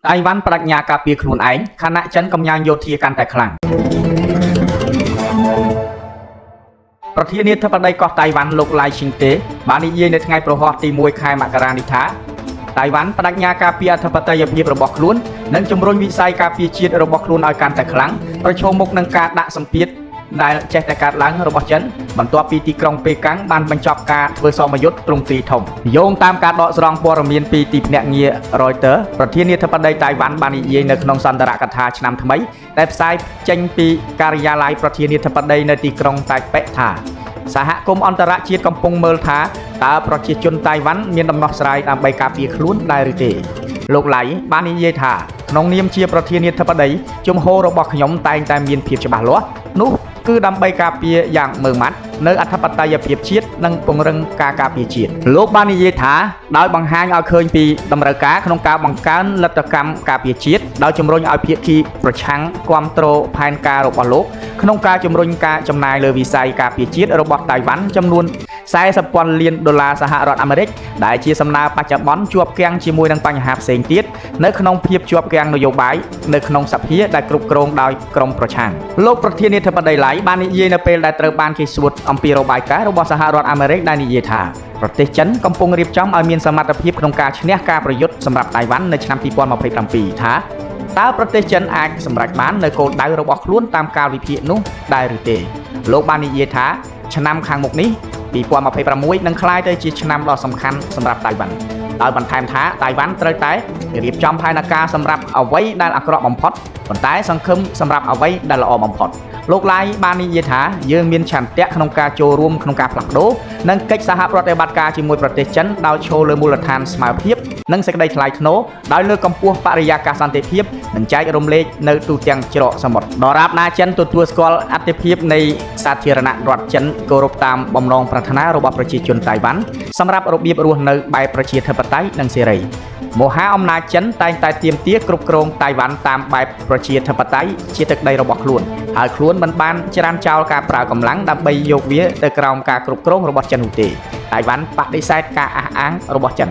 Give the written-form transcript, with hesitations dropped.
ไต้หวันปรัชญากาเปียขนุนไอคณะจันกำยานโยธีการแต่ครั้งประเทศนี้ถ้าประเดี๋ยวก็ไต้หวันโลกลายชิงเตบานิเยในไงประวัติตีมวยคายมากรานิธาไต้หวันปรัชญากาเปียทัพไตยเพียระบอกล้วนนั่งจมรนวิสัยกาเปียจีดระบอกล้วนเอาการแต่ครั้งประชมมุกนังการด่าสัมพีดได้แจกแต่การล้างระบบจันบรรตัวปีตีกรองเปกังบานบรรจบการเวอร์ซอมยุทธ์ตรงตีทงโยงตามการดอกสรองปรมีนปีตีเนียเงียรอยเตอร์ประเทศนี้ทัพไตไต้หวันบานิเยในขนมสันตระกถาชนำทำไมได้สายเจงปีการยาลายประเทศนี้ทัพไตในตีกรองไตเปะธาสหกรมอันตรជាតិកំពុងមើលថាតើប្រជាជនតៃវ៉ាន់មានដំណោះស្រាយដើម្បីការពារខ្លួនដែរឬទេលោកឡៃបាននិយាយថាក្នុងនាមជាប្រធានាធិបតីជំហររបស់ខ្ញុំតែងតែមានភាពច្បាស់លាស់នោះគឺដើម្បីការពារយ៉ាងម៉ឺងម៉ាត់នៅអធិបតេយ្យភាពជាតិនិងពង្រឹងការការពារជាតិលោកបាននិយាយថាដោយបង្ហាញឲ្យឃើញពីតម្រូវការក្នុងការបង្កើនលទ្ធកម្មការពារជាតិដោយជំរុញឲ្យភាគីប្រឆាំងគ្រប់គ្រងផែនការរបស់លោកក្នុងការជំរុញការចំណាយលើវិស័យការពារជាតិរបស់តៃវ៉ាន់ចំនួន$40,000 លានសហរដ្ឋអាមេរិកដែលជាសំណើបច្ចុប្បន្នជាប់គាំងជាមួយនឹងបញ្ហាផ្សេងទៀតនៅក្នុងភាពជាប់គាំងនយោបាយនៅក្នុងសភាដែលគ្រប់គ្រងដោយក្រុមប្រឆាំងលោកប្រធានាធិបតីឡៃបាននិយាយនៅពេលដែលត្រូវបានគេសួរអំពីរបាយការណ៍របស់សហរដ្ឋអាមេរិកដែលនិយាយថាប្រទេសចិនកំពុងរៀបចំឲ្យមានសមត្ថភាពក្នុងការឈ្នះការប្រយុទ្ធសម្រាប់តៃវ៉ាន់នៅឆ្នាំ2027ថាតើប្រទេសចិនអាចសម្រេចបាននៅគោលដៅរបស់ខ្លួនតាមកាលវិភាគនោះដែរឬទេលោកបាននិយាយថាឆ្នាំខាងមុខនេះ2026នឹងក្លាយទៅជាឆ្នាំដ៏សំខាន់សម្រាប់តៃវ៉ាន់ដោយបន្ថែមថាតៃវ៉ាន់ត្រូវតែរៀបចំផែនការសម្រាប់អ្វីដែលអាក្រក់បំផុតប៉ុន្តែសង្ឃឹមសម្រាប់អ្វីដែលល្អបំផុតលោកឡៃបាននិយាយថាយើងមានឆន្ទៈក្នុងការចូលរួមក្នុងការផ្លាស់ប្ដូរនិងកិច្ចសហប្រតិបត្តិការជាមួយប្រទេសចិនដោយឈលលើមូលដ្ឋានស្មើភាពនិងសេចក្តីថ្លៃថ្នូរដោយលើកកម្ពស់បរិយាកាសសន្តិភាពនិងចែករំលែកនៅទូទាំងច្រកសមុទ្រដរាបណាចិនទទួលស្គាល់អធិភាពនៃសាធារណរដ្ឋចិនគោរពតាមបំណងប្រាថ្នារបស់ប្រជាជនតៃវ៉ាន់សម្រាប់របៀបរស់នៅបែបប្រជាធិបតេយ្យនិងសេរីមហាអំណាចចិនតែងតែទាមទារគ្រប់គ្រងតៃវ៉ាន់តាមបែបប្រជាធិបតេយ្យជាទឹកដីរបស់ខ្លួនហើយខ្លួនមិនបានច្រានចោលការប្រើកម្លាំងដើម្បីយកវាទៅក្រោមការគ្រប់គ្រងរបស់ចិននោះទេតៃវ៉ាន់បដិសេធការអះអាងរបស់ចិន